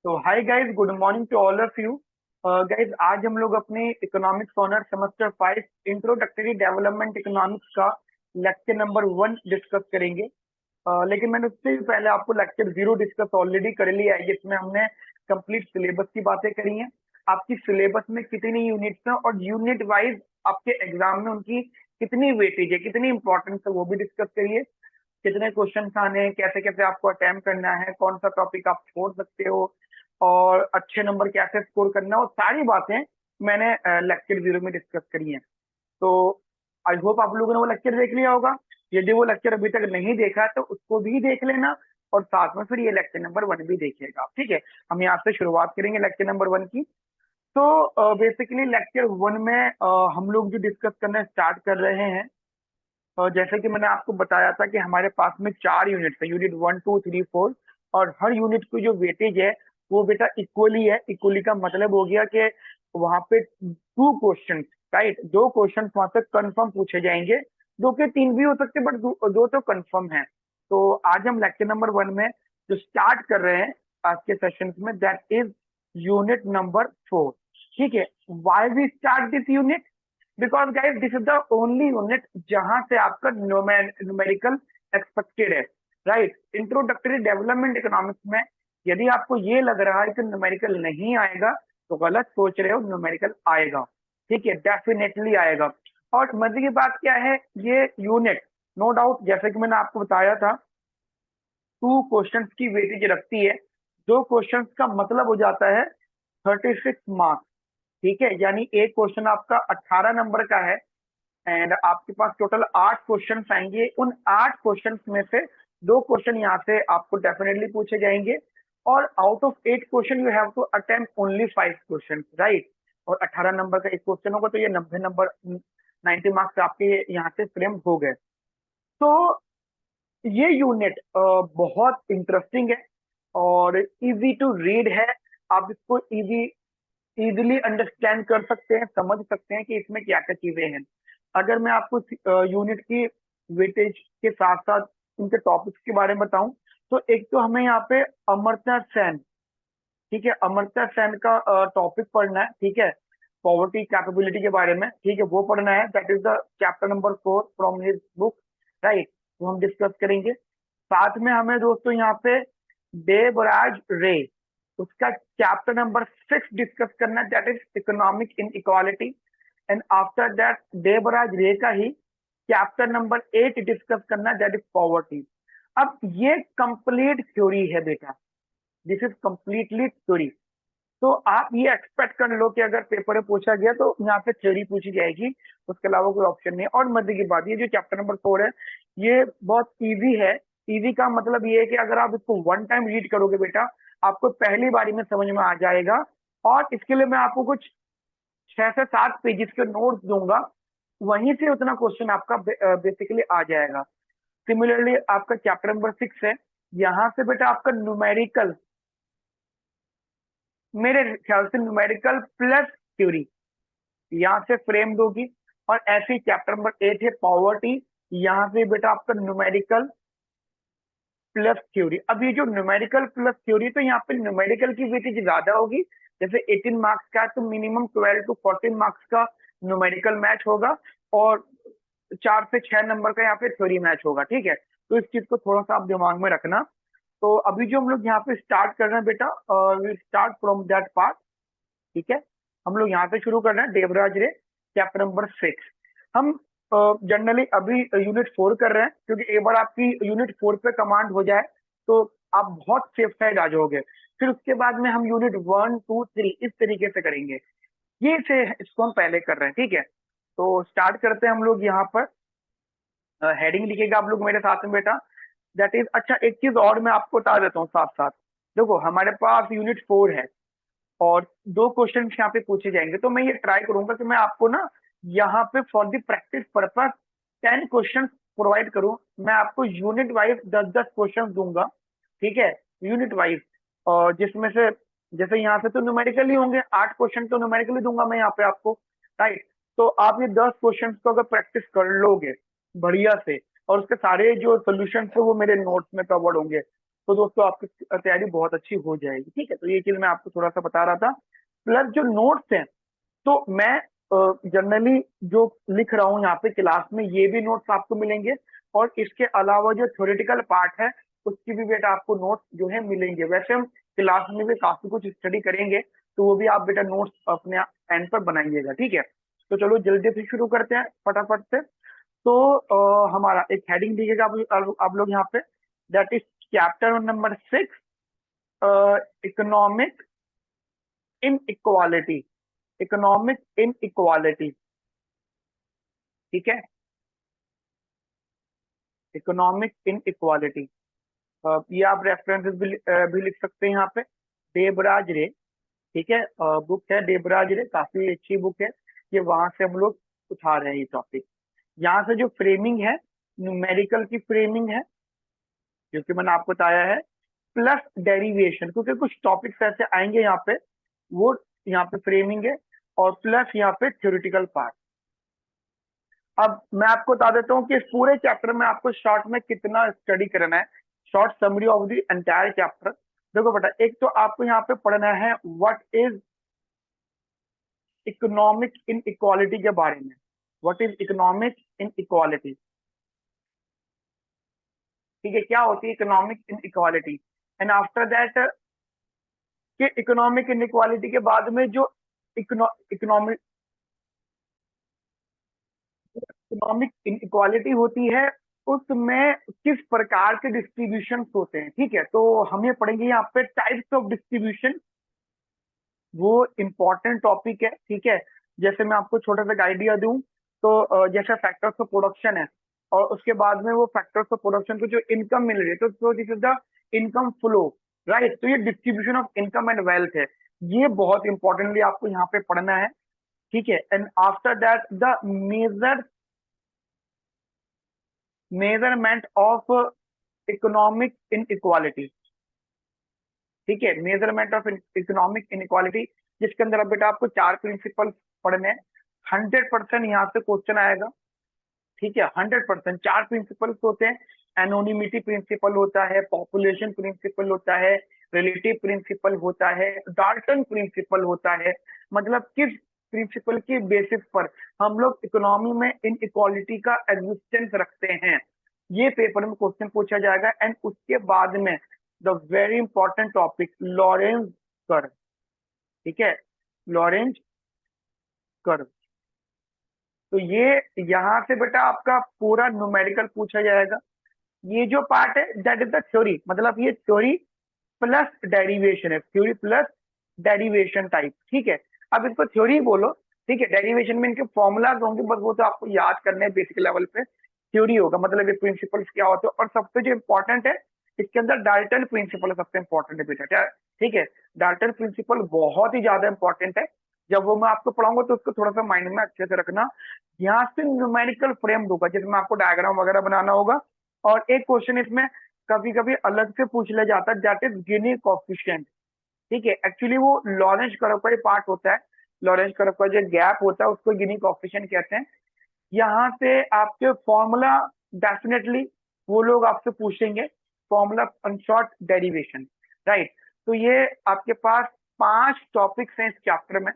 तो hi guys, good morning to all of you. Guys, आज हम लोग अपने economics honour semester 5 introductory development economics का लेक्चर नंबर 1 डिस्कस करेंगे। लेकिन मैंने उससे भी पहले आपको लेक्चर 0 डिस्कस ऑलरेडी कर लिया है, जिसमें हमने कंप्लीट सिलेबस की बातें करी हैं। आपकी सिलेबस में कितनी यूनिट्स हैं और यूनिट वाइज आपके एग्जाम में उनकी कितनी वेटेज है, कितनी इंपॉर्टेंस है, वो भी डिस्कस करिए। कितने क्वेश्चन आने हैं, कैसे कैसे आपको अटेम्प्ट करना है, कौन सा टॉपिक आप छोड़ सकते हो और अच्छे नंबर कैसे स्कोर करना है, वो सारी बातें मैंने लेक्चर 0 में डिस्कस करी हैं। तो आई होप आप लोगों ने वो लेक्चर देख लिया होगा। यदि वो लेक्चर अभी तक नहीं देखा तो उसको भी देख लेना, और साथ में फिर ये लेक्चर नंबर 1 भी देखिएगा। ठीक है, हम यहाँ से शुरुआत करेंगे लेक्चर नंबर 1 की। तो बेसिकली लेक्चर 1 में हम लोग जो डिस्कस करना स्टार्ट कर रहे हैं, जैसे कि मैंने आपको बताया था कि हमारे पास में 4 यूनिट है, यूनिट 1 2 3 4। और हर यूनिट की जो वेटेज है वो बेटा इक्वली है। इक्वली का मतलब हो गया कि वहां पे 2 क्वेश्चन, राइट, 2 क्वेश्चन वहां तक कंफर्म पूछे जाएंगे। 2 के 3 भी हो सकते, बट दो तो कंफर्म है। तो आज हम लेक्चर नंबर 1 में जो स्टार्ट कर रहे हैं आज के सेशन में, दैट इज यूनिट नंबर 4। ठीक है, why we start this unit? Because guys, this is the only unit जहां से आपका न्यूमेरिकल एक्सपेक्टेड है, राइट। इंट्रोडक्टरी डेवलपमेंट इकोनॉमिक्स में यदि आपको ये लग रहा है कि न्यूमेरिकल नहीं आएगा तो गलत सोच रहे हो, न्यूमेरिकल आएगा। ठीक है, डेफिनेटली आएगा। और मजे की बात क्या है, ये यूनिट नो डाउट, जैसे कि मैंने आपको बताया था, 2 क्वेश्चंस की वेटेज रखती है। 2 क्वेश्चंस का मतलब हो जाता है 36 मार्क्स। ठीक है, यानी एक क्वेश्चन आपका 18 नंबर का है, एंड आपके पास टोटल 8 क्वेश्चन आएंगे। उन 8 क्वेश्चन में से 2 क्वेश्चन यहाँ से आपको डेफिनेटली पूछे जाएंगे। और out of 8 question you have to attempt only 5 question, right. और 18 नंबर का एक क्वेश्चन होगा, तो ये 90 नंबर, 90 मार्क्स आपके यहाँ से फ्रेम हो गए। तो ये यूनिट बहुत इंटरेस्टिंग है और इजी टू रीड है। आप इसको इजीली अंडरस्टैंड कर सकते हैं, समझ सकते हैं कि इसमें क्या क्या चीजें हैं। अगर मैं आपको यूनिट की वेटेज के साथ साथ उनके टॉपिक्स के बारे में बताऊं, तो एक तो हमें यहाँ पे अमर्त्य सेन, ठीक है, अमर्त्य सेन का टॉपिक पढ़ना है। ठीक है, पॉवर्टी कैपेबिलिटी के बारे में, ठीक है, वो पढ़ना है। That is the chapter number 4 from his book, right. वो हम डिस्कस करेंगे। साथ में हमें दोस्तों यहाँ पे देवराज रे, उसका चैप्टर नंबर 6 डिस्कस करना, that is economic in equality. And after that Devraj रे का ही चैप्टर नंबर 8 डिस्कस करना, दैट इज पॉवर्टी। अब ये कंप्लीट थ्योरी है बेटा, दिस इज कंप्लीटली थ्योरी। तो आप ये एक्सपेक्ट कर लो कि अगर पेपर में पूछा गया तो यहाँ पे थ्योरी पूछी जाएगी, उसके अलावा कोई ऑप्शन नहीं। और मजे की बात, ये जो चैप्टर नंबर 4 है ये बहुत इजी है। इजी का मतलब ये है कि अगर आप इसको 1 टाइम रीड करोगे बेटा, आपको पहली बारी में समझ में आ जाएगा। और इसके लिए मैं आपको कुछ 6 से 7 पेजेस के नोट्स दूंगा, वहीं से उतना क्वेश्चन आपका बेसिकली आ जाएगा। सिमिलरली आपका चैप्टर नंबर 6 है, यहाँ से बेटा आपका न्यूमेरिकल, मेरे ख्याल से न्यूमेरिकल प्लस थ्योरी यहाँ से फ्रेम दोगी। और ऐसे ही चैप्टर नंबर 8 है पॉवर्टी, यहाँ से बेटा आपका न्यूमेरिकल प्लस थ्योरी। अब ये जो न्यूमेरिकल प्लस थ्योरी, तो यहाँ पे न्यूमेरिकल की वेटेज ज्यादा होगी। जैसे 18 मार्क्स का है तो मिनिमम 12 to 14 मार्क्स का न्यूमेरिकल मैच होगा, और 4 से 6 नंबर का यहाँ पे थ्योरी मैच होगा। ठीक है, तो इस चीज को थोड़ा सा आप दिमाग में रखना। तो अभी जो हम लोग यहाँ पे स्टार्ट कर रहे हैं बेटा, will start from that part. ठीक है, हम लोग यहाँ से शुरू कर रहे हैं, देवराज रे चैप्टर नंबर 6। हम जनरली अभी यूनिट 4 कर रहे हैं, क्योंकि एक बार आपकी यूनिट 4 पे कमांड हो जाए तो आप बहुत सेफ साइड आ जाओगे। फिर उसके बाद में हम यूनिट 1 2 3 इस तरीके से करेंगे। ये से इसको हम पहले कर रहे हैं। ठीक है, तो स्टार्ट करते हैं हम लोग यहाँ पर। हेडिंग लिखेगा आप लोग मेरे साथ में बेटा, दैट इज, अच्छा एक चीज और मैं आपको बता देता हूँ साथ साथ। देखो, हमारे पास यूनिट 4 है और 2 क्वेश्चन यहाँ पे पूछे जाएंगे, तो मैं ये ट्राई करूंगा कि मैं आपको ना यहाँ पे for the practice purpose 10 question provide करूं। मैं आपको यूनिट वाइज 10-10 क्वेश्चन दूंगा। ठीक है, यूनिट वाइज, और जिसमें से जैसे यहाँ से तो न्यूमेरिकल ही होंगे, 8 क्वेश्चन तो न्यूमेरिकली दूंगा मैं यहाँ पे आपको, राइट। तो आप ये 10 क्वेश्चन को अगर प्रैक्टिस कर लोगे बढ़िया से, और उसके सारे जो सोल्यूशन है वो मेरे नोट्स में कवर्ड होंगे, तो दोस्तों आपकी तैयारी बहुत अच्छी हो जाएगी। ठीक है, तो ये चीज मैं आपको थोड़ा सा बता रहा था। प्लस जो नोट्स हैं, तो मैं जनरली जो लिख रहा हूँ यहाँ पे क्लास में, ये भी नोट्स आपको मिलेंगे, और इसके अलावा जो थ्योरेटिकल पार्ट है उसकी भी बेटा आपको नोट्स जो है मिलेंगे। वैसे हम क्लास में भी काफी कुछ स्टडी करेंगे, तो वो भी आप बेटा नोट्स अपने एंड पर बनाइएगा। ठीक है, तो चलो जल्दी से शुरू करते हैं फटाफट से। तो हमारा एक हेडिंग दिखेगा आप लोग यहाँ पे, that is chapter number 6, economic in equality. Economic in equality, ठीक है, इकोनॉमिक इन इक्वालिटी। ये आप रेफरेंसेस भी लिख सकते हैं यहाँ पे। देबराज रे, ठीक है, बुक है देबराज रे, काफी अच्छी बुक है ये, वहां से हम लोग उठा रहे हैं ये टॉपिक। यहाँ से जो फ्रेमिंग है, न्यूमेरिकल की फ्रेमिंग है, क्योंकि मैंने आपको बताया है, प्लस डेरिवेशन, क्योंकि कुछ टॉपिक्स ऐसे आएंगे यहाँ पे, वो यहाँ पे फ्रेमिंग है, और प्लस यहाँ पे थ्योरेटिकल पार्ट। अब मैं आपको बता देता हूँ कि इस पूरे चैप्टर में आपको शॉर्ट में कितना स्टडी करना है। Short summary of the entire chapter. देखो बेटा, एक तो आपको यहाँ पे पढ़ना है what is economic in equality के बारे में। What is economic in equality, ठीक है, क्या होती है economic in equality. And after that, कि इकोनॉमिक इन इक्वालिटी के बाद में जो इकोनॉमिक इकोनॉमिक इनइक्वालिटी होती है, उसमें किस प्रकार के डिस्ट्रीब्यूशन होते हैं। ठीक है, तो हम ये पढ़ेंगे यहाँ पे टाइप्स ऑफ डिस्ट्रीब्यूशन, वो इम्पोर्टेंट टॉपिक है। ठीक है, जैसे मैं आपको छोटा सा आइडिया दूं, तो जैसे फैक्टर्स ऑफ प्रोडक्शन है, और उसके बाद में वो फैक्टर्स ऑफ प्रोडक्शन को जो इनकम मिल रही है, तो this is the income flow, right. तो ये distribution of income and wealth है, ये बहुत इंपॉर्टेंटली आपको यहाँ पे पढ़ना है। ठीक है, and after that the measurement of economic inequality. ठीक है, मेजरमेंट ऑफ इकोनॉमिक इनइक्वालिटी, जिसके अंदर अब बेटा आपको 4 प्रिंसिपल पढ़ने हैं। 100% यहाँ से क्वेश्चन आएगा। ठीक है, 100% 4 प्रिंसिपल्स होते हैं। एनोनिमिटी प्रिंसिपल होता है, पॉपुलेशन प्रिंसिपल होता है, रिलेटिव प्रिंसिपल होता है, डाल्टन प्रिंसिपल होता है। मतलब किस प्रिंसिपल के बेसिस पर हम लोग इकोनॉमी में इन इक्वालिटी का एग्जिस्टेंस रखते हैं, ये पेपर में क्वेश्चन पूछा जाएगा। एंड उसके बाद में the very important topic Lorentz curve. ठीक है, लॉरेंज कर्व, तो ये यहाँ से बेटा आपका पूरा न्यूमेरिकल पूछा जाएगा। ये जो पार्ट है दैट इज द थ्योरी, मतलब ये थ्योरी प्लस डेरिवेशन है, थ्योरी प्लस डेरिवेशन टाइप। ठीक है, अब इसको थ्योरी बोलो। ठीक है, डेरिवेशन में इनके फॉर्मूलाज होंगे, बस वो तो आपको याद करने हैं बेसिक लेवल पे। थ्योरी होगा मतलब ये प्रिंसिपल्स क्या होते हैं, और सबसे जो इंपॉर्टेंट है इसके अंदर डाल्टन प्रिंसिपल सबसे इंपॉर्टेंट है बेटा, क्या। ठीक है, डाल्टन प्रिंसिपल बहुत ही ज्यादा इंपॉर्टेंट है। जब वो मैं आपको पढ़ाऊंगा तो उसको थोड़ा सा माइंड में अच्छे से रखना। यहाँ से न्यूमेरिकल फ्रेम दूंगा जिसमें आपको डायग्राम वगैरह बनाना होगा। और एक क्वेश्चन इसमें कभी कभी अलग से पूछ लिया जाता है, दैट इज गिनी कोफिशिएंट। ठीक है, एक्चुअली वो लॉरेंज कर्व का ही पार्ट होता है। लॉरेंज कर्व का जो गैप होता है उसको गिनी कोफिशिएंट कहते हैं। यहाँ से आपके फॉर्मूला डेफिनेटली वो लोग आपसे पूछेंगे, formula in short derivation, right. तो ये आपके पास 5 टॉपिक्स हैं इस चैप्टर में,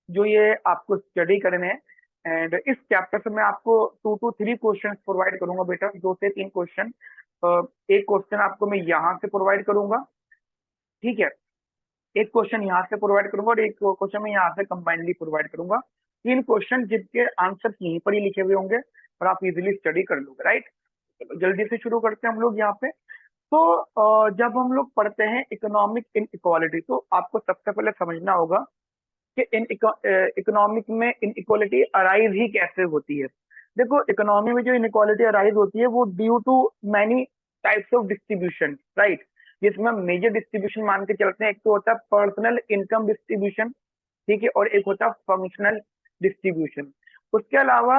जो ये आपको स्टडी करने हैं। एंड इस चैप्टर से मैं आपको 2 to 3 क्वेश्चन प्रोवाइड करूंगा बेटा, 2 से 3 क्वेश्चन। एक क्वेश्चन आपको मैं यहाँ से प्रोवाइड करूंगा। ठीक है, एक क्वेश्चन यहाँ से प्रोवाइड करूंगा, और एक क्वेश्चन मैं यहाँ से कंबाइनली प्रोवाइड करूंगा। 3 क्वेश्चन जिनके आंसर यहीं पर ही लिखे हुए होंगे, और आप इजिली स्टडी कर लोगे, राइट। जल्दी से शुरू करते हैं हम लोग यहाँ पे। तो जब हम लोग पढ़ते हैं इकोनॉमिक इन इक्वालिटी, तो आपको सबसे पहले समझना होगा कि इन इकोनॉमिक में इनइक्वालिटी अराइज ही कैसे होती है। देखो, इकोनॉमी में जो इनइक्वालिटी अराइज होती है वो due to many types of distribution, right. जिसमें हम मेजर डिस्ट्रीब्यूशन मान के चलते हैं, एक तो होता है पर्सनल इनकम डिस्ट्रीब्यूशन, ठीक है, और एक होता है फंक्शनल डिस्ट्रीब्यूशन। उसके अलावा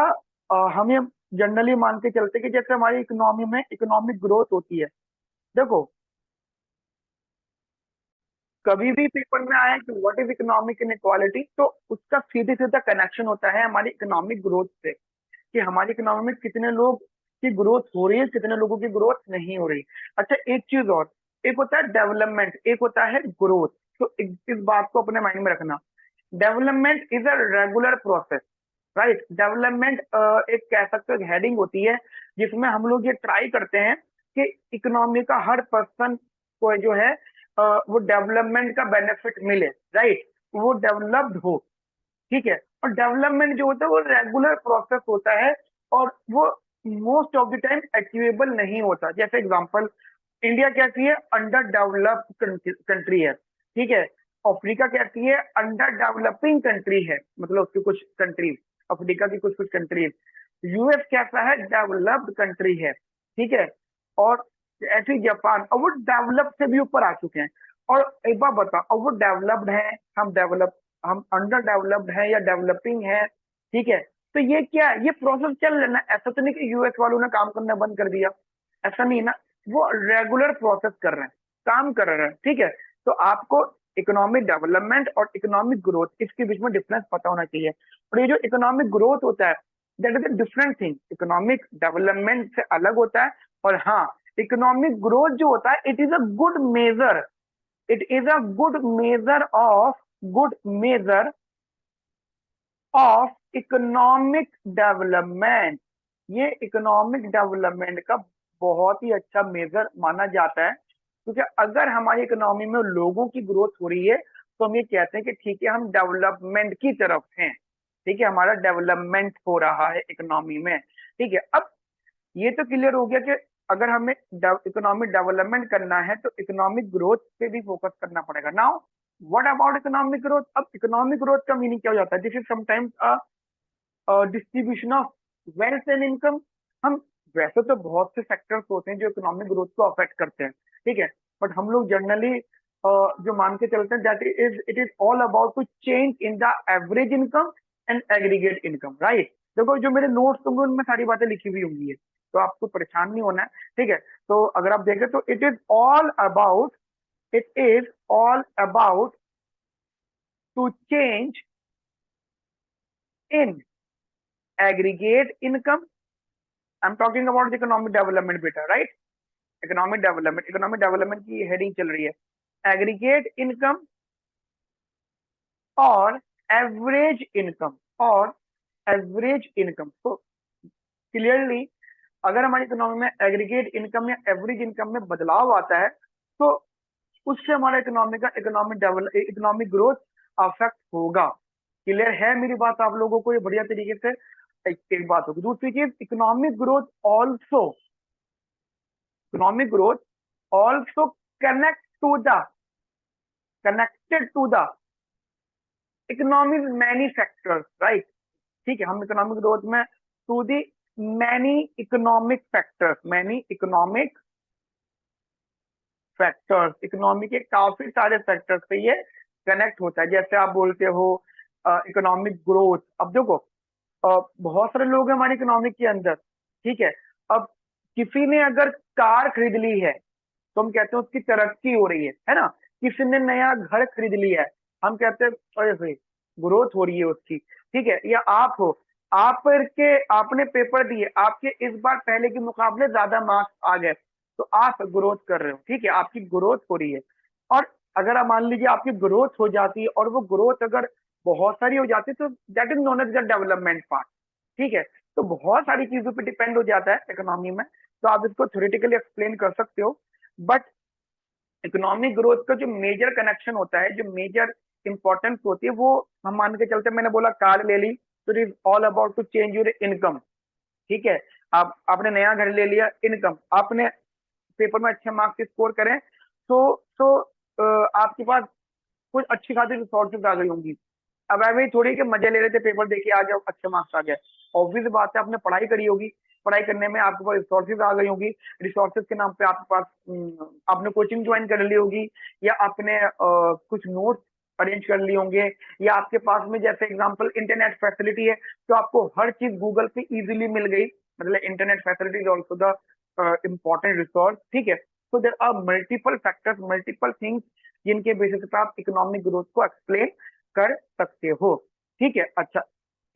हम ये जनरली मान के चलते हैं कि जैसे हमारी इकोनॉमी में इकोनॉमिक ग्रोथ होती है। देखो, कभी भी पेपर में आया कि व्हाट इज इकोनॉमिक इनइक्वालिटी, तो उसका सीधे सीधा कनेक्शन होता है हमारी इकोनॉमिक ग्रोथ से, कि हमारी इकोनॉमी में कितने लोग की ग्रोथ हो रही है, कितने लोगों की ग्रोथ नहीं हो रही। अच्छा, एक चीज और, एक होता है डेवलपमेंट, एक होता है ग्रोथ। तो इस बात को अपने माइंड में रखना। Development is a regular process, right. Development एक कह सकते हो हेडिंग होती है जिसमें हम लोग ये ट्राई करते हैं कि इकोनॉमी का हर पर्सन को जो है वो डेवलपमेंट का बेनिफिट मिले, राइट, वो डेवलप्ड हो, ठीक है। और डेवलपमेंट जो होता है वो रेगुलर प्रोसेस होता है और वो most of the time achievable नहीं होता। जैसे एग्जांपल, इंडिया कैसी है, अंडर डेवलप्ड कंट्री है, ठीक है। अफ्रीका कैसी है, अंडर डेवलपिंग कंट्री है, मतलब उसकी कुछ कंट्रीज, अफ्रीका की कुछ कुछ कंट्रीज। यूएस कैसा है, डेवलप्ड कंट्री है, ठीक है। और ऐसे जापान, और वो डेवलप से भी ऊपर आ चुके हैं। और एक बार बताओ, अब वो डेवलप्ड है, हम अंडर डेवलप्ड है या डेवलपिंग है, ठीक है। तो ये क्या है, ये प्रोसेस चल रहा है ना। ऐसा तो नहीं कि यूएस वालों ने काम करना बंद कर दिया, ऐसा नहीं ना। वो रेगुलर प्रोसेस कर रहे हैं, काम कर रहे हैं, ठीक है। तो आपको इकोनॉमिक डेवलपमेंट और इकोनॉमिक ग्रोथ, इसके बीच में डिफरेंस पता होना चाहिए। और ये जो इकोनॉमिक ग्रोथ होता है, that is a different thing, economic development से अलग होता है। और हाँ, इकोनॉमिक ग्रोथ जो होता है, it is a good measure, it is a good measure of economic development। ये इकोनॉमिक डेवलपमेंट का बहुत ही अच्छा मेजर माना जाता है, क्योंकि अगर हमारी इकोनॉमी में लोगों की ग्रोथ हो रही है तो हम ये कहते हैं कि ठीक है, हम डेवलपमेंट की तरफ हैं, ठीक है, हमारा डेवलपमेंट हो रहा है इकोनॉमी में, ठीक है। अब ये तो क्लियर हो गया कि अगर हमें इकोनॉमिक डेवलपमेंट करना है तो इकोनॉमिक ग्रोथ पे भी फोकस करना पड़ेगा। Now what about economic growth? अब इकोनॉमिक ग्रोथ का मीनिंग क्या हो जाता है? This is sometimes distribution of wealth and income. हम वैसे तो बहुत से फैक्टर्स होते हैं जो इकोनॉमिक ग्रोथ को अफेक्ट करते हैं, ठीक है, बट हम लोग जनरली जो मान के चलते हैं that is it is all about to change in the average income and aggregate income, right. देखो, जो मेरे नोट्स होंगे उनमें सारी बातें लिखी हुई होंगी, तो आपको परेशान नहीं होना है, ठीक है। तो अगर आप देखें तो it is all about to change in aggregate income. I am talking about the economic development बेटा, राइट। इकोनॉमिक डेवलपमेंट की हेडिंग चल रही है, एग्रीगेट इनकम और और एवरेज इनकम। तो क्लियरली अगर हमारी इकोनॉमी में एग्रीगेट इनकम या एवरेज इनकम में बदलाव आता है तो उससे हमारा इकोनॉमिक ग्रोथ अफेक्ट होगा। क्लियर है मेरी बात आप लोगों को? ये बढ़िया तरीके से एक बात होगी। दूसरी चीज, economic growth also connect to the connected to the economic many factors, right, ठीक है। हम इकोनॉमिक ग्रोथ में to the many economic factors, economy के काफी सारे फैक्टर्स पे ये कनेक्ट होता है। जैसे आप बोलते हो इकोनॉमिक ग्रोथ। अब देखो, बहुत सारे लोग हैं हमारी इकोनॉमी के अंदर, ठीक है। अब किसी ने अगर कार खरीद ली है तो हम कहते हैं उसकी तरक्की हो रही है ना। किसी ने नया घर खरीद लिया है, हम कहते हैं अरे भाई ग्रोथ हो रही है उसकी, ठीक है। या आप हो, आपने पेपर दिए, आपके इस बार पहले के मुकाबले ज्यादा मार्क्स आ गए, तो आप ग्रोथ कर रहे हो, ठीक है, आपकी ग्रोथ हो रही है। और अगर आप मान लीजिए आपकी ग्रोथ हो जाती है और वो ग्रोथ अगर बहुत सारी हो जाती है तो that is known as the development part, ठीक है। तो बहुत सारी चीजों पे डिपेंड हो जाता है इकोनॉमी में, तो आप इसको थ्योरेटिकली एक्सप्लेन कर सकते हो। बट इकोनॉमिक ग्रोथ का जो मेजर कनेक्शन होता है, जो मेजर इंपॉर्टेंस होती है, वो हम मान के चलते, मैंने बोला कार ले ली तो it is all about to change your income, ठीक है। आपने नया घर ले लिया, इनकम, आपने पेपर में अच्छे मार्क्स स्कोर करें तो आपके पास कुछ अच्छी खासी रिसोर्सेज आ गई होंगी। अब ऐसे थोड़ी कि मजे ले रहे थे, पेपर देके आ जाओ, अच्छे मार्क्स आ गए। ऑब्वियस बात है, आपने पढ़ाई करी होगी, पढ़ाई करने में आपके पास रिसोर्सेज आ गई होगी, रिसोर्सेज के नाम पे आपके पास आपने कोचिंग ज्वाइन कर ली होगी, या आपने कुछ नोट्स अरेंज कर लिए होंगे, या आपके पास में जैसे एग्जांपल इंटरनेट फैसिलिटी है तो आपको हर चीज गूगल पे इजीली मिल गई। मतलब internet facility is also the important resource, ठीक है। So there are multiple factors, multiple things जिनके बेसिस पे आप इकोनॉमिक ग्रोथ को एक्सप्लेन कर सकते हो, ठीक है। अच्छा,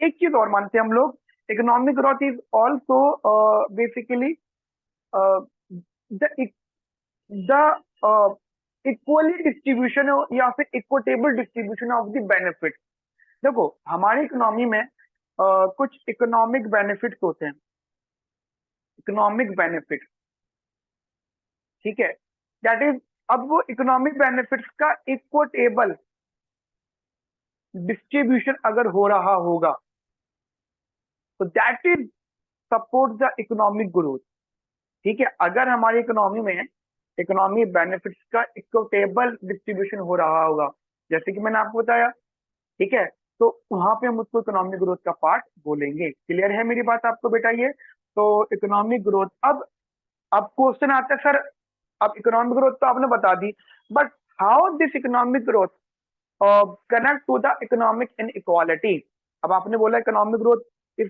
एक चीज और मानते हैं हम लोग, economic growth is also basically the the equally distribution या फिर equitable distribution of the benefit. देखो हमारी इकोनॉमी में कुछ इकोनॉमिक बेनिफिट्स होते हैं, इकोनॉमिक बेनिफिट, ठीक है, दैट इज, अब वो इकोनॉमिक बेनिफिट्स का इक्विटेबल डिस्ट्रीब्यूशन अगर हो रहा होगा तो that is support the economic growth. ठीक है, अगर हमारी इकोनॉमी में इकोनॉमी बेनिफिट्स का इक्विटेबल डिस्ट्रीब्यूशन हो रहा होगा, जैसे कि मैंने आपको बताया, ठीक है, तो वहां पे हम उसको इकोनॉमिक ग्रोथ का पार्ट बोलेंगे। क्लियर है मेरी बात आपको बेटा? ये तो इकोनॉमिक ग्रोथ। अब क्वेश्चन आता है सर, अब इकोनॉमिक ग्रोथ तो आपने बता दी, but how this economic growth connect to the economic inequality. अब आपने बोला इकोनॉमिक ग्रोथ इस,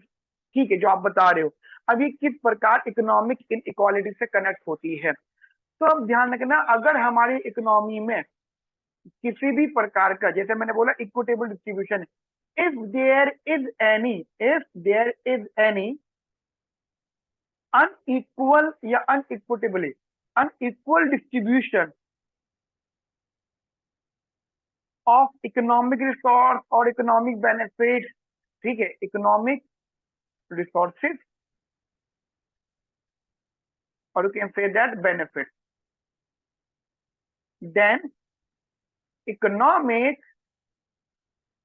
ठीक है, जो आप बता रहे हो, अब ये किस प्रकार इकोनॉमिक इनइक्वालिटी से कनेक्ट होती है। तो अब ध्यान रखना, अगर हमारी इकोनॉमी में किसी भी प्रकार का, जैसे मैंने बोला equitable distribution, if there is any, if there is any unequal या unequitably unequal distribution of economic resource और इकोनॉमिक बेनिफिट, ठीक है, इकोनॉमिक रिसोर्सेज और you can say that benefit, then economic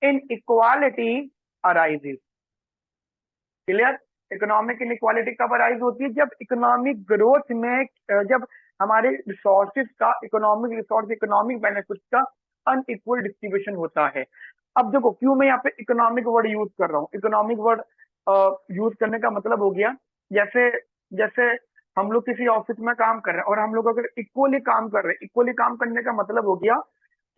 inequality arises. Clear? Economic inequality कब arise होती है? जब economic growth में जब हमारे रिसोर्सेज का, इकोनॉमिक रिसोर्स, इकोनॉमिक बेनिफिट का अनइक्वल डिस्ट्रीब्यूशन होता है। अब देखो क्यों मैं यहाँ पे इकोनॉमिक वर्ड यूज कर रहा हूँ। इकोनॉमिक वर्ड यूज करने का मतलब हो गया, जैसे जैसे हम लोग किसी ऑफिस में काम कर रहे हैं और हम लोग अगर इक्वली काम कर रहे हैं, इक्वली काम करने का मतलब हो गया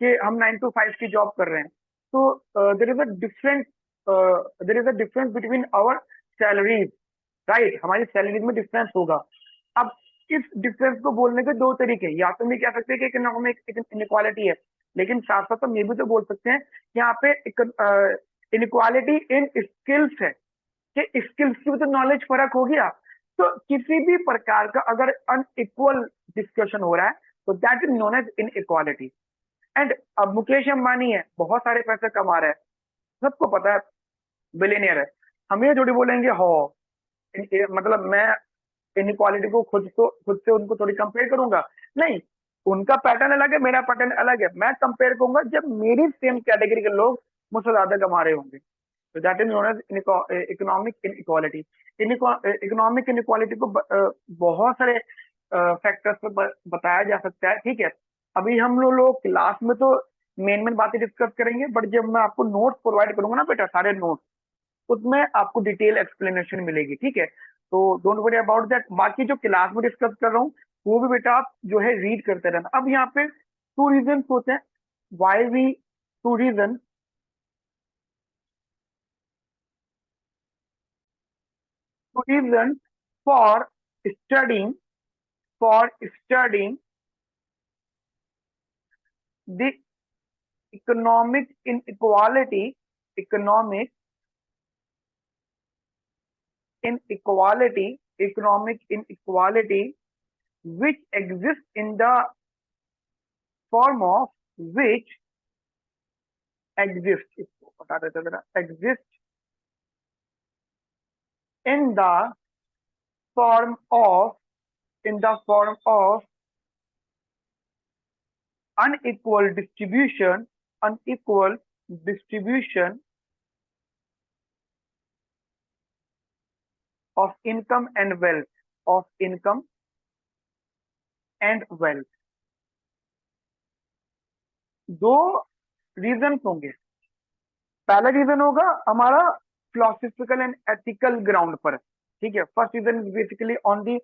कि हम 9 to 5 की जॉब कर रहे हैं, तो there is a different, there is a difference between our salaries, right, हमारी सैलरीज में डिफरेंस होगा। अब इस डिफरेंस को बोलने के दो तरीके, या तो मैं कह सकते हैं कि इकोनॉमिक इनइक्वालिटी है, लेकिन साथ साथ हम ये भी तो बोल सकते हैं कि यहाँ पे इनइक्वालिटी इन स्किल्स है, कि स्किल्स की भी तो नॉलेज फर्क हो गया। तो किसी भी प्रकार का अगर अनइक्वल डिस्कशन हो रहा है तो that is known as inequality. And अब मुकेश अंबानी है, बहुत सारे पैसे कमा रहा है, सबको पता है, बिलियनियर है, हम ये थोड़ी बोलेंगे हो, मतलब मैं इनइक्वालिटी को खुद से उनको थोड़ी कंपेयर करूंगा, नहीं, उनका पैटर्न अलग है, मेरा पैटर्न अलग है, मैं कंपेयर करूंगा जब मेरी सेम कैटेगरी के लोग मुझसे ज्यादा कमा रहे होंगे। तो that is known as economic inequality. Economic inequality को बहुत सारे फैक्टर्स पर बताया जा सकता है, ठीक है। अभी हम लोग क्लास में तो मेन मेन बातें डिस्कस करेंगे, बट जब मैं आपको नोट्स प्रोवाइड करूंगा ना बेटा, सारे नोट्स, उसमें आपको डिटेल एक्सप्लेनेशन मिलेगी, ठीक है। तो डोंट वरी अबाउट दैट, बाकी जो क्लास में डिस्कस कर रहा हूँ वो भी बेटा आप जो है रीड करते रहना। अब यहाँ पे टू रीजन होते हैं, why we, two reason, two reason for studying, for studying the economic inequality, economic inequality, economic inequality which exists in the form of, which exists, इसको बता देते जरा, exist in the form of, in the form of unequal distribution, unequal distribution of income and wealth, of income and wealth। दो reason होंगे, पहला reason होगा हमारा philosophical and ethical ground पर, ठीक है। First reason is basically on the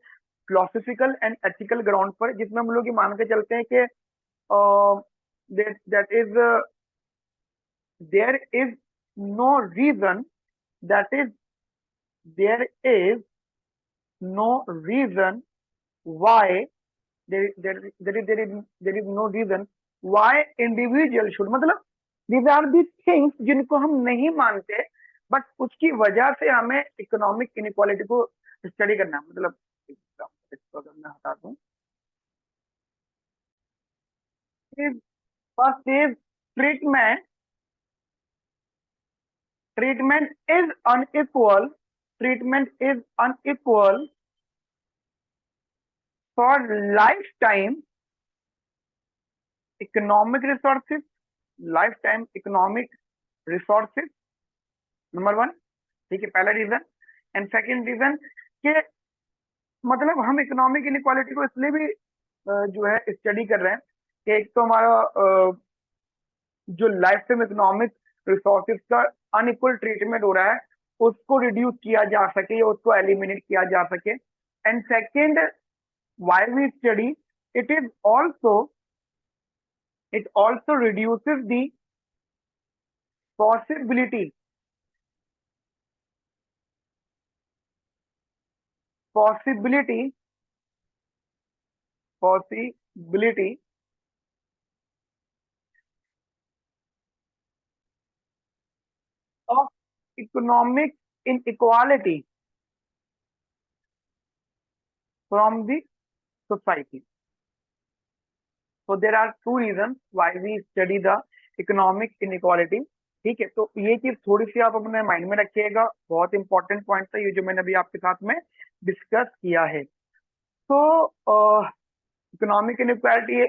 philosophical and ethical ground पर, जिसमें हम लोग ये मान के चलते हैं कि that is, there is no reason, that is, there is no reason why, there is no reason why individual should, मतलब these are the things जिनको हम नहीं मानते, बट उसकी वजह से हमें इकोनॉमिक इनइक्वालिटी को स्टडी करना है। मतलब इसको अगर मैं हटा दूं, is first is treatment. Treatment is unequal. Treatment is unequal for lifetime economic resources. Lifetime economic resources, number one. ठीक है, पहला रीजन। एंड सेकेंड रीजन कि मतलब हम इकोनॉमिक इनइक्वालिटी को इसलिए भी जो है स्टडी कर रहे हैं कि एक तो हमारा जो लाइफ टाइम इकोनॉमिक रिसोर्सेज का अनइक्वल ट्रीटमेंट हो रहा है उसको रिड्यूस किया जा सके या उसको एलिमिनेट किया जा सके। And second, why we study it is also, it also reduces the possibility possibility possibility of economic inequality from the society. So there are two reasons why we study the economic inequality. ठीक है, तो ये चीज थोड़ी सी आप अपने mind में रखिएगा, बहुत इंपॉर्टेंट पॉइंट था ये जो मैंने अभी आपके साथ में डिस्कस किया है। तो इकोनॉमिक इनइक्वालिटी,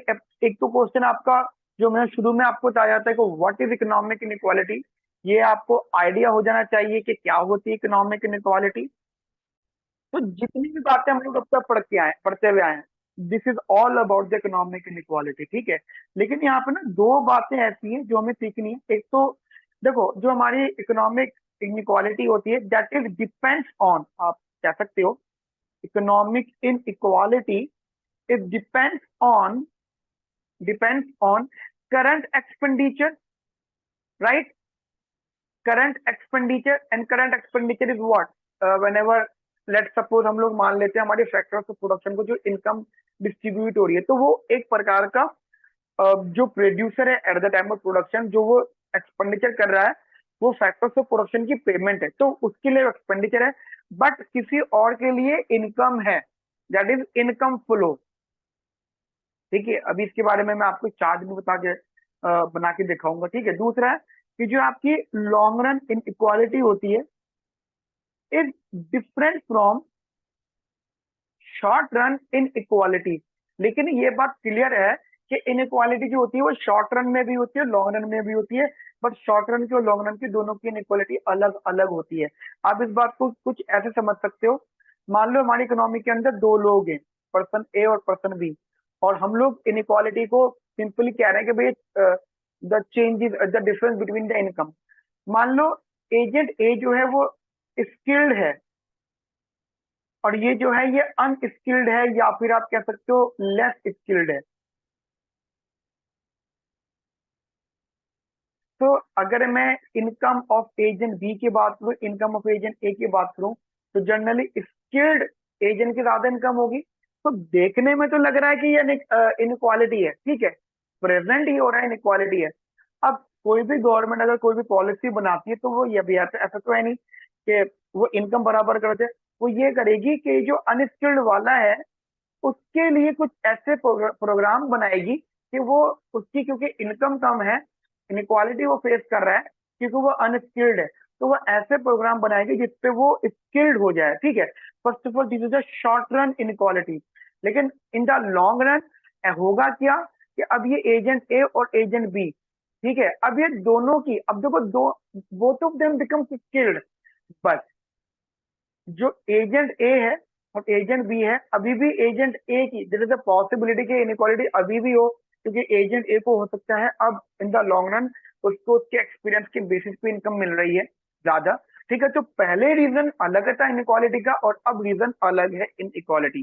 एक तो क्वेश्चन आपका जो मैंने शुरू में आपको बताया था कि व्हाट इज इकोनॉमिक इनइक्वालिटी, ये आपको आइडिया हो जाना चाहिए कि क्या होती है इकोनॉमिक इनइक्वालिटी। तो जितनी भी बातें हम लोग अब तक पढ़ते हुए आए हैं, this is all about the economic inequality. ठीक है, लेकिन यहाँ पे ना दो बातें ऐसी हैं जो हमें सीखनी है। एक तो देखो, जो हमारी इकोनॉमिक इनइक्वालिटी होती है दैट इज डिपेंड्स ऑन, आप कह सकते हो economic inequality is depends on current expenditure, right? Current expenditure, and current expenditure is what, whenever let's suppose हम लोग मान लेते हैं हमारे फैक्टर्स ऑफ प्रोडक्शन को जो इनकम डिस्ट्रीब्यूट हो रही है, तो वो एक प्रकार का जो प्रोड्यूसर है at the time of production जो वो एक्सपेंडिचर कर रहा है वो फैक्टर्स ऑफ प्रोडक्शन की पेमेंट है, तो उसके लिए एक्सपेंडिचर है। बट किसी और के लिए इनकम है, दैट इज इनकम फ्लो। ठीक है, अभी इसके बारे में मैं आपको चार्ट भी बना के दिखाऊंगा। ठीक है, दूसरा है कि जो आपकी लॉन्ग रन इनइक्वालिटी होती है is different from short run inequality. लेकिन ये बात क्लियर है कि इनइक्वालिटी जो होती है वो शॉर्ट रन में भी होती है, लॉन्ग रन में भी होती है, बट शॉर्ट रन की और लॉन्ग रन की दोनों की इनइक्वालिटी अलग अलग होती है। आप इस बात को कुछ ऐसे समझ सकते हो, मान लो हमारी इकोनॉमी के अंदर दो लोग हैं, पर्सन ए और पर्सन बी, और हम लोग इनइक्वालिटी को सिंपली कह रहे हैं कि भाई the change is the difference between the income. मान लो एजेंट ए जो है वो स्किल्ड है और ये जो है ये अनस्किल्ड है, या फिर आप कह सकते हो लेस स्किल्ड है। तो अगर मैं इनकम ऑफ एजेंट बी की बात करूं, इनकम ऑफ एजेंट ए की बात करूं, तो जनरली स्किल्ड एजेंट की ज्यादा इनकम होगी। तो देखने में तो लग रहा है कि ये इनक्वालिटी है, ठीक है, प्रेजेंट ही हो रहा है इनक्वालिटी है। अब कोई भी गवर्नमेंट अगर कोई भी पॉलिसी बनाती है तो वो ये भी ऐसा तो है नहीं कि वो इनकम बराबर कर दे, वो ये करेगी कि जो अनस्किल्ड वाला है उसके लिए कुछ ऐसे प्रोग्राम बनाएगी कि वो उसकी, क्योंकि इनकम कम है, इनक्वालिटी वो फेस कर रहा है क्योंकि वो अनस्किल्ड है, तो वो ऐसे प्रोग्राम बनाएगी जिसपे वो स्किल्ड हो जाए। ठीक है, first of all this is a short run inequality. लेकिन इन द लॉन्ग रन होगा क्या कि अब ये एजेंट ए और एजेंट बी, ठीक है, अब ये दोनों की, अब देखो दो, both of them become skilled, but जो एजेंट ए है और एजेंट बी है, अभी भी एजेंट ए की देयर इज अ पॉसिबिलिटी कि इनइक्वालिटी अभी भी हो, क्योंकि एजेंट ए को हो सकता है अब इन द लॉन्ग रन उसको उसके एक्सपीरियंस के बेसिस पे इनकम मिल रही है ज्यादा। ठीक है, तो पहले रीजन अलग था इनइक्वालिटी का और अब रीजन अलग है इनइक्वालिटी,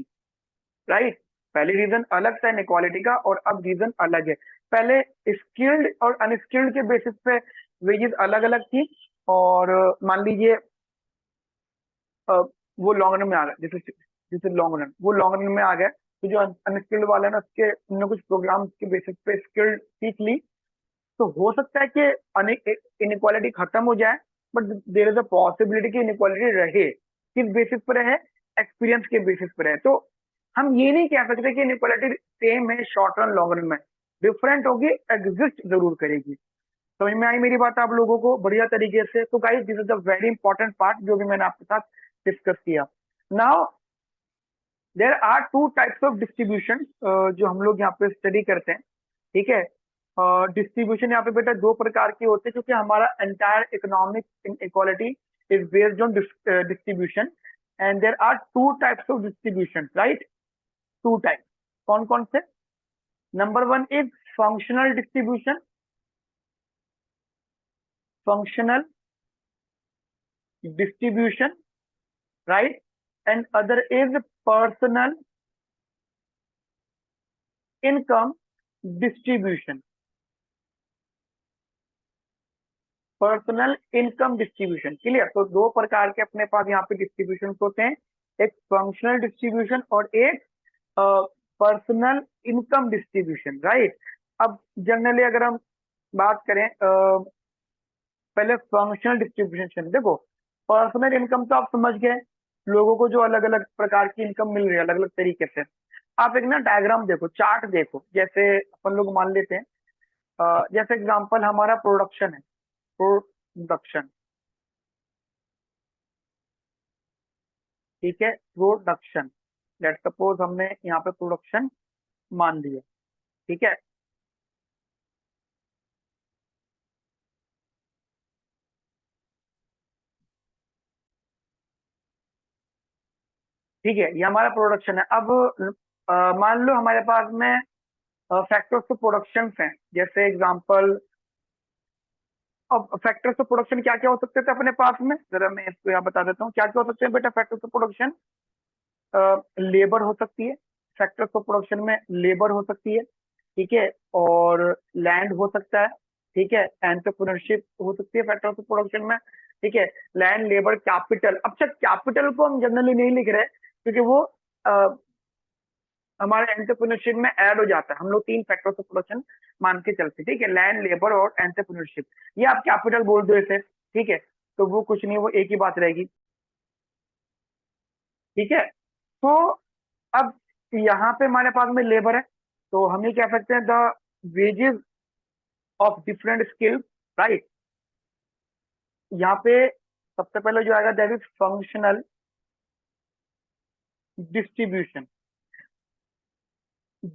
राइट? पहले रीजन अलग था इनइक्वालिटी का और अब रीजन अलग है। पहले स्किल्ड और अनस्किल्ड के बेसिस पे वेजेस अलग अलग थी, और मान लीजिए वो लॉन्ग रन में आ गया, जैसे जैसे लॉन्ग रन में आ गया, तो जो अनस्किल्ड वाला है ना उसके उन्होंने कुछ प्रोग्राम के बेसिस पे स्किल्ड सीख ली, तो हो सकता है कि इनइक्वालिटी खत्म हो जाए, but there is a possibility कि इनइक्वालिटी रहे। किस बेसिस पर रहे? एक्सपीरियंस के बेसिस पर रहे। तो हम ये नहीं कह सकते कि इनइक्वालिटी सेम है शॉर्ट रन लॉन्ग रन में, डिफरेंट होगी, एग्जिस्ट जरूर करेगी। समझ में आई मेरी बात आप लोगों को बढ़िया तरीके से? तो guys this is the very important part जो भी मैंने आपके साथ डिस्कस किया। Now there are two types of distribution जो हम लोग यहाँ पे स्टडी करते हैं, ठीक है। डिस्ट्रीब्यूशन यहाँ पे बेटा दो प्रकार के होते हैं, क्योंकि हमारा entire economic inequality is based on distribution, and there are two types of distribution, right? Two types, कौन कौन से? Number one is functional distribution, functional distribution, right? And other is personal income distribution. Personal income distribution, clear? तो दो प्रकार के अपने पास यहाँ पे डिस्ट्रीब्यूशन होते हैं, एक फंक्शनल डिस्ट्रीब्यूशन और एक पर्सनल इनकम डिस्ट्रीब्यूशन, राइट? अब जनरली अगर हम बात करें पहले फंक्शनल डिस्ट्रीब्यूशन, देखो पर्सनल इनकम तो आप समझ गए, लोगों को जो अलग अलग प्रकार की इनकम मिल रही है अलग अलग तरीके से। आप एक ना डायग्राम देखो, चार्ट देखो, जैसे अपन लोग मान लेते हैं जैसे एग्जांपल हमारा प्रोडक्शन है, प्रोडक्शन, ठीक है, प्रोडक्शन, लेट सपोज हमने यहाँ पे प्रोडक्शन मान लिया, ठीक है। ठीक है, ये हमारा प्रोडक्शन है। अब मान लो हमारे पास में फैक्टर्स ऑफ प्रोडक्शन हैं, जैसे एग्जांपल, अब फैक्टर्स ऑफ प्रोडक्शन क्या क्या हो सकते थे अपने पास में, जरा मैं इसको यहाँ बता देता हूँ क्या क्या हो सकते हैं बेटा फैक्टर्स ऑफ प्रोडक्शन। लेबर हो सकती है, फैक्टर्स ऑफ प्रोडक्शन में लेबर हो सकती है, ठीक है, और लैंड हो सकता है, ठीक है, एंटरप्रेन्योरशिप हो सकती है फैक्टर्स ऑफ प्रोडक्शन में, ठीक है। Land, labour, capital. अब तक कैपिटल को हम जनरली नहीं लिख रहे क्योंकि वो हमारे एंटरप्रेन्योरशिप में ऐड हो जाता है, हम लोग तीन फैक्टर्स ऑफ प्रोडक्शन मान के चलते, ठीक है, लैंड, लेबर और एंटरप्रेन्योरशिप। ये आप कैपिटल बोल दो इसे, ठीक है, तो वो कुछ नहीं, वो एक ही बात रहेगी, ठीक है। तो अब यहाँ पे हमारे पास में लेबर है, तो हम ये कह सकते हैं the wages of different skills, right? यहाँ पे सबसे पहले जो आएगा दैट इज फंक्शनल डिस्ट्रीब्यूशन।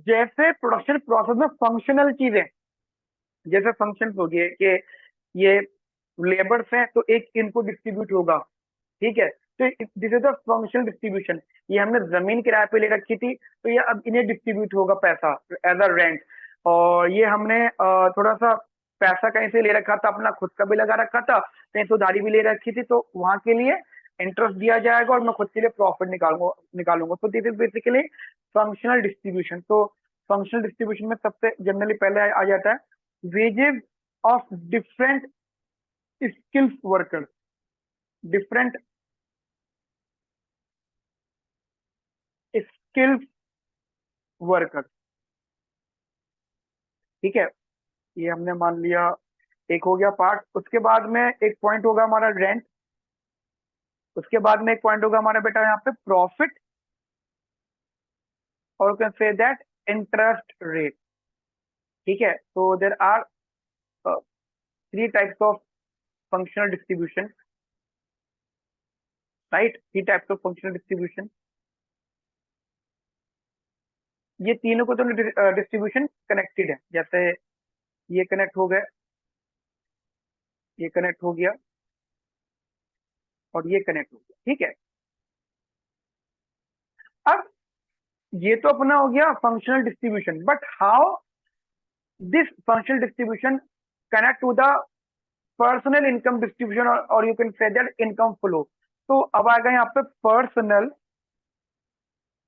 जैसे प्रोडक्शन प्रोसेस में फंक्शनल चीजें, जैसे फंक्शन हो गए कि ये लेबर्स हैं तो एक इनको डिस्ट्रीब्यूट होगा, ठीक है, तो this is the functional distribution. ये हमने जमीन किराए पे ले रखी थी, तो ये अब इन्हें डिस्ट्रीब्यूट होगा पैसा एज अ रेंट। और ये हमने थोड़ा सा पैसा कहीं से ले रखा था, अपना खुद का भी लगा रखा था, कहीं से उधारी भी ले रखी थी, तो वहां के लिए इंटरेस्ट दिया जाएगा और मैं खुद के लिए प्रॉफिट निकालूंगा निकालूंगा तो this is basically functional distribution. तो फंक्शनल डिस्ट्रीब्यूशन में सबसे जनरली पहले आ जाता है wages of different skills workers, different skills worker, ठीक है, ये हमने मान लिया, एक हो गया पार्ट। उसके बाद में एक पॉइंट होगा हमारा रेंट, उसके बाद में एक पॉइंट होगा हमारा बेटा यहाँ पे प्रॉफिट, और can say that interest rate, ठीक है। तो there are three types of functional distribution, right? Three types of functional distribution, ये तीनों को तो डिस्ट्रीब्यूशन कनेक्टेड है, जैसे ये कनेक्ट हो गए, ये कनेक्ट हो गया और ये कनेक्ट हो गया, ठीक है। अब ये तो अपना हो गया functional distribution, but how this functional distribution connect to the personal income distribution, और you can say that income flow. तो अब आएगा यहाँ पे personal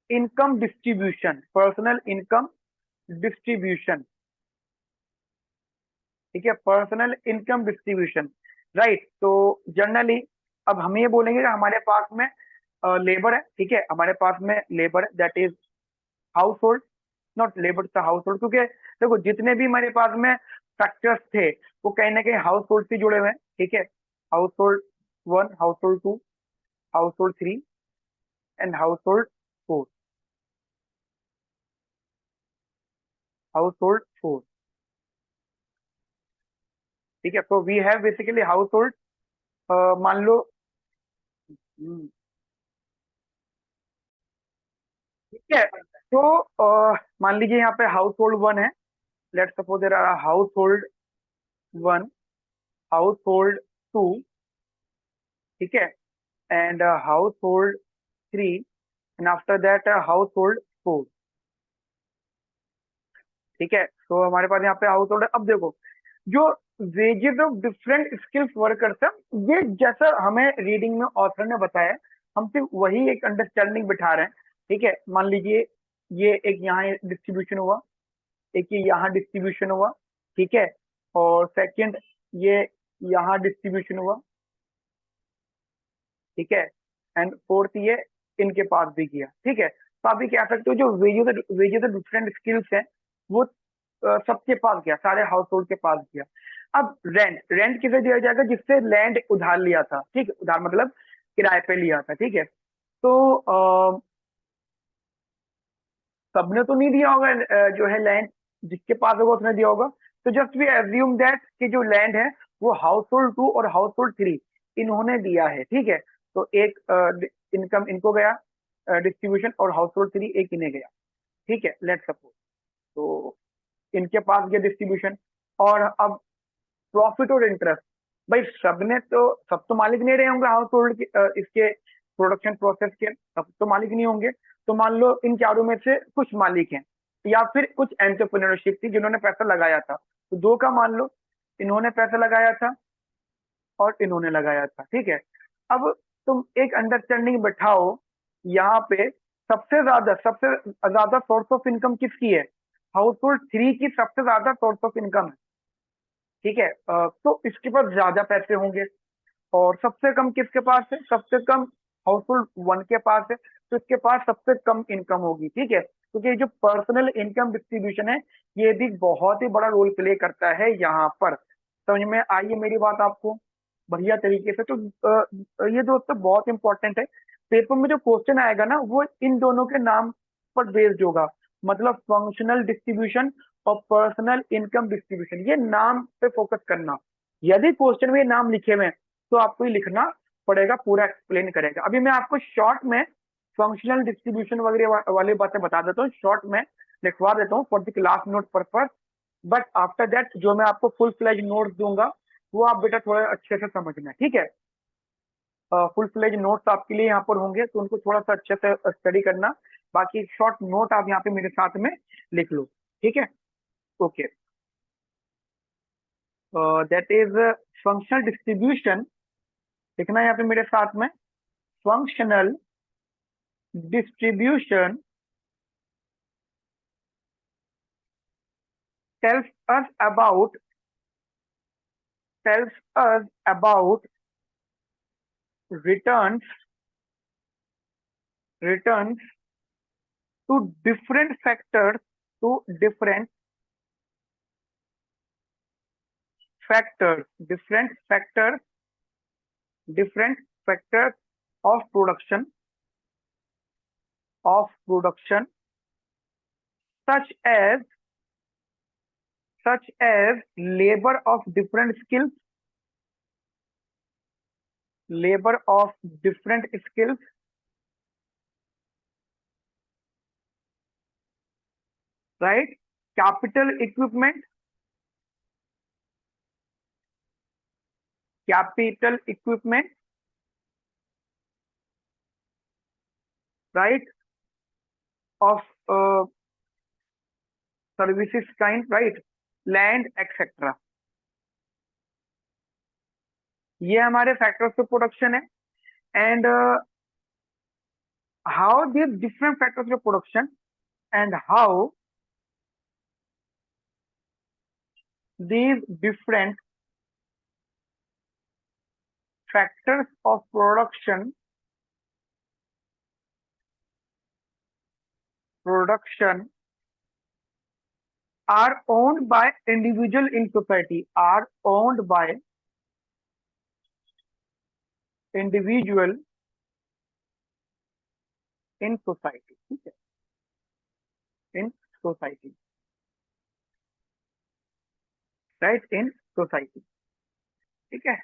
income distribution, personal income distribution, ठीक है, पर्सनल इनकम डिस्ट्रीब्यूशन, राइट? तो जनरली अब हम ये बोलेंगे कि हमारे पास में लेबर है, ठीक है, हमारे पास में लेबर है that is house hold, not labour का हाउस होल्ड, क्योंकि देखो जितने भी हमारे पास में फैक्टर्स थे वो कहीं ना कहीं हाउस होल्ड से जुड़े हुए हैं, ठीक है। Household one, household two, household three and household four, household four, ठीक है, तो we have basically household, मान लो, ठीक है, तो मान लीजिए यहाँ पे हाउस होल्ड वन है, let suppose there are household one, household two, ठीक है, and household three, and after that household four. ठीक है, तो हमारे पास यहाँ पे हाउस होल्ड है। अब देखो, जो wages of different skills workers है, ये जैसा हमें रीडिंग में ऑथर ने बताया, हम सिर्फ वही एक अंडरस्टैंडिंग बिठा रहे हैं। ठीक है, मान लीजिए ये एक यहाँ डिस्ट्रीब्यूशन हुआ, एक ये यहाँ डिस्ट्रीब्यूशन हुआ, ठीक है, और सेकंड ये यहाँ डिस्ट्रीब्यूशन हुआ, ठीक है, एंड फोर्थ ये इनके पास भी किया। ठीक है, तो आप ये कह सकते हो जो वेजेस डिफरेंट स्किल्स हैं वो सबके पास गया, सारे हाउस होल्ड के पास गया। अब रेंट, रेंट किसे दिया जाएगा? जिससे लैंड उधार लिया था, ठीक है, उधार मतलब किराए पे लिया था। ठीक है, तो सबने तो नहीं दिया होगा, जो है लैंड, जिसके पास होगा उसने दिया होगा। तो जस्ट वी एज्यूम दैट कि जो लैंड है वो हाउस होल्ड टू और हाउस होल्ड थ्री इन्होंने दिया है। ठीक है, तो एक इनकम इनको गया डिस्ट्रीब्यूशन, और हाउस होल्ड थ्री एक इन्हें गया। ठीक है, लेट सपोज, तो इनके पास गया डिस्ट्रीब्यूशन। और अब प्रॉफिट और इंटरेस्ट, भाई सबने तो, सब तो मालिक नहीं रहे होंगे हाउस होल्ड के, इसके प्रोडक्शन प्रोसेस के सब तो मालिक नहीं होंगे। तो मान लो इन चारों में से कुछ मालिक हैं, या फिर कुछ एंटरप्रेन्योरशिप थी जिन्होंने पैसा लगाया था, तो दो का मान लो, इन्होंने पैसा लगाया था और इन्होंने लगाया था। ठीक है, अब तुम एक अंडरस्टैंडिंग बैठाओ, यहाँ पे सबसे ज्यादा सोर्स ऑफ इनकम किसकी है? हाउस होल्ड थ्री की सबसे ज्यादा सोर्स ऑफ इनकम है। ठीक है, तो इसके पास ज्यादा पैसे होंगे। और सबसे कम किसके पास है? सबसे कम हाउस होल्ड वन के पास है, तो इसके पास सबसे कम इनकम होगी। ठीक है, क्योंकि ये जो पर्सनल इनकम डिस्ट्रीब्यूशन है, ये भी बहुत ही बड़ा रोल प्ले करता है यहाँ पर। समझ में आई है मेरी बात आपको बढ़िया तरीके से? तो ये दोस्तों बहुत इंपॉर्टेंट है। पेपर में जो क्वेश्चन आएगा ना, वो इन दोनों के नाम पर बेस्ड होगा, मतलब फंक्शनल डिस्ट्रीब्यूशन और पर्सनल इनकम डिस्ट्रीब्यूशन, ये नाम पे फोकस करना। यदि क्वेश्चन में ये नाम लिखे हुए हैं तो आपको ये लिखना पड़ेगा, पूरा एक्सप्लेन करेगा। अभी मैं आपको शॉर्ट में फंक्शनल डिस्ट्रीब्यूशन वगैरह वाली बातें बता देता हूँ, शॉर्ट में लिखवा देता हूँ for the class note purpose. But after that जो मैं आपको फुल फ्लेज नोट्स दूंगा, वो आप बेटा थोड़ा अच्छे से समझना, ठीक है? फुल फ्लेज नोट्स आपके लिए यहाँ पर होंगे, तो उनको थोड़ा सा अच्छे से स्टडी करना। बाकी शॉर्ट नोट आप यहाँ पे मेरे साथ में लिख लो, ठीक है? Okay, that is functional distribution, लिखना है यहाँ पे मेरे साथ में। Functional distribution tells us about tells us about returns returns to different factors, to factors different factors different factors of production such as labor of different skills, labor of different skills, right? Capital equipment, capital equipment, right? Of services kind, right? Land etcetera, ये हमारे factors of production है। And how this different factors of production, and how these different factors of production are owned by individual in society, are owned by individual in society, ठीक है? In society, right? In society, ठीक है।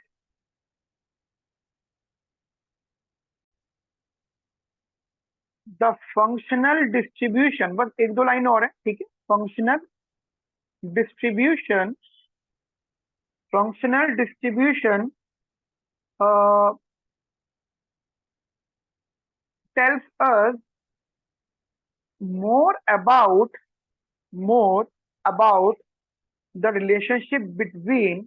The functional distribution, बस एक दो line और है, ठीक है। Functional distribution, functional distribution tells us more about more about the relationship between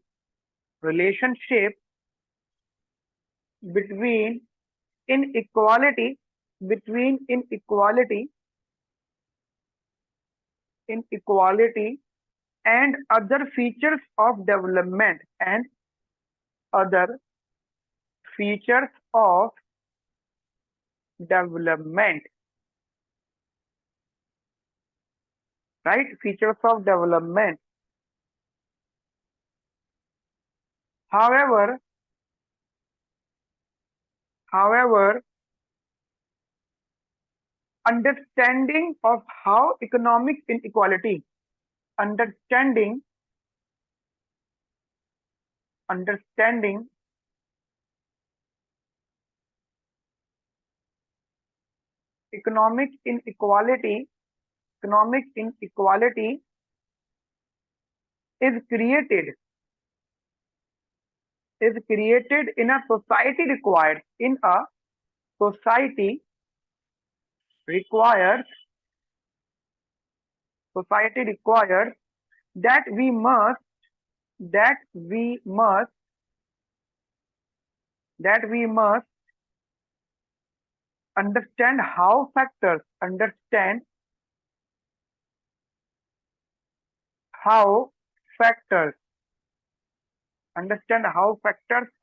inequality between inequality and other features of development and other features of development, right? Features of development. However, understanding of how economic inequality, understanding economic inequality, economic inequality is created in a society requires that we must understand how factors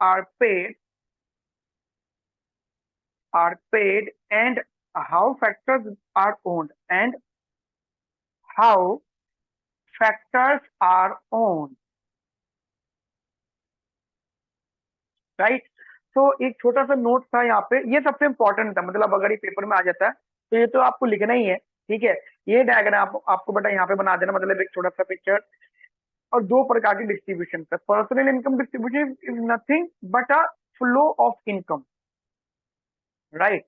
are paid and how factors are owned and how factors are owned, right. तो एक छोटा सा note था यहाँ पे, ये सबसे important था, मतलब अगर ये पेपर में आ जाता है तो ये तो आपको लिखना ही है, ठीक है। ये डायग्राम आपको बेटा यहाँ पे बना देना, मतलब एक छोटा सा पिक्चर। और दो प्रकार की डिस्ट्रीब्यूशन है। Personal income distribution is nothing but a flow of income, right.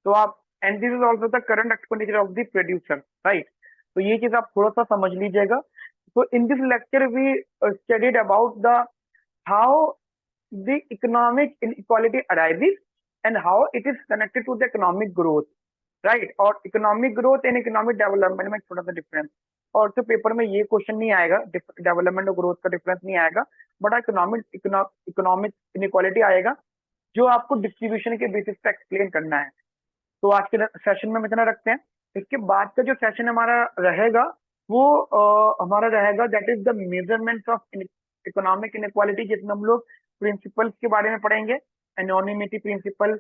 तो आप, and this is also the current expenditure of the producer, right. तो ये चीज आप थोड़ा सा समझ लीजिएगा। तो in this lecture we studied about the how the economic inequality arises and how it is connected to the economic growth, right? और economic growth and economic development में थोड़ा सा डिफरेंस, और तो पेपर में ये क्वेश्चन नहीं आएगा, डेवलपमेंट और ग्रोथ का डिफरेंस नहीं आएगा, बट इकोनॉमिक इनइक्वालिटी आएगा, जो आपको डिस्ट्रीब्यूशन के बेसिस पे एक्सप्लेन करना है। तो आज के सेशन में हम इतना रखते हैं। इसके बाद का जो सेशन हमारा रहेगा वो हमारा रहेगा that is the measurement of economic inequality, जिसमें हम लोग प्रिंसिपल्स के बारे में पढ़ेंगे, anonymity principle,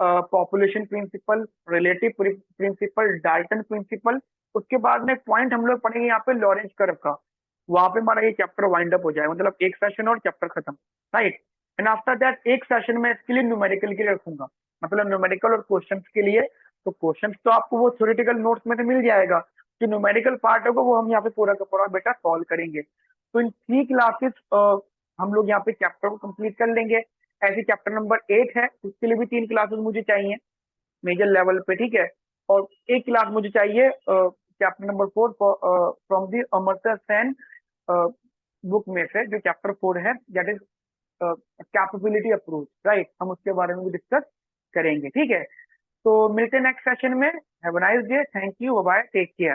population principle, relative principle, Dalton principle. उसके बाद में पॉइंट हम लोग पढ़ेंगे यहाँ पे लॉरेंज कर्व का, वहां पे हमारा ये चैप्टर वाइंड अप हो जाएगा, मतलब एक सेशन और चैप्टर खत्म, राइट। एंड आफ्टर दैट एक सेशन में इसके लिए न्यूमेरिकल के लिए रखूंगा, मतलब न्यूमेरिकल और क्वेश्चंस के लिए। तो क्वेश्चंस तो आपको वो थ्योरेटिकल नोट्स में तो मिल जाएगा, जो न्यूमेरिकल पार्ट होगा वो हम यहाँ पे पूरा का पूरा बेटा सॉल्व करेंगे। तो इन 3 क्लासेस हम लोग यहाँ पे चैप्टर को कंप्लीट कर लेंगे। ऐसे चैप्टर नंबर 8 है, उसके लिए भी 3 क्लासेस मुझे चाहिए मेजर लेवल पे, ठीक है। और एक क्लास मुझे चाहिए chapter number 4 from the Amartya Sen book में से, जो चैप्टर 4 है that is capability approach, right. हम उसके बारे में भी डिस्कस करेंगे, ठीक है। तो मिलते हैं नेक्स्ट सेशन में। Have a nice day, thank you, bye bye, take care.